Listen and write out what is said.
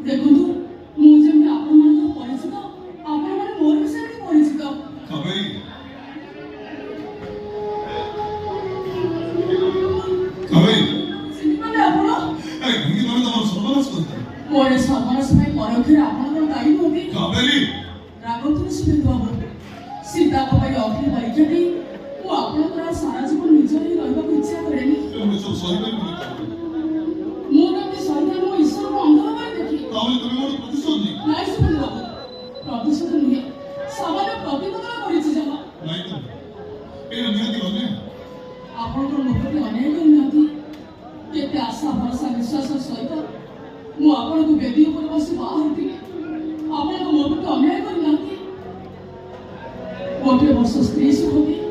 देखु मुझे आपण परिचित आपण मैंने मोर विषय परिचित कावेरी कावेरी सिंपल आपण ए गंगी तमे तमर सर्वनाश करता मोर सर्वनाश में परखे आपण दायी होबी कावेरी रागतु सुबेद बाबू सीता को भाई अखिल परीक्षा दी मु आपण सारा जीवन निज ही रहबा को इच्छा करेनी तुम सब सही नहीं मु नते सही मो ईश्वर को अंधर पर देखी कावेरी तमे मोर प्रतिशोध नहीं नाइ सुबेद बाबू प्रतिशोध नुहे सामान्य प्रतिबद्धता करिछि जमा नहीं तो ए नियति होने आपण मुखटी अनेक उन्नति केते आशा भरोसा विश्वास सहित मु आपण को बेदी ऊपर बसी बाहर थी आपण को मुखटी अनेक उन्नति गोटे वर्ष स्त्री सुखती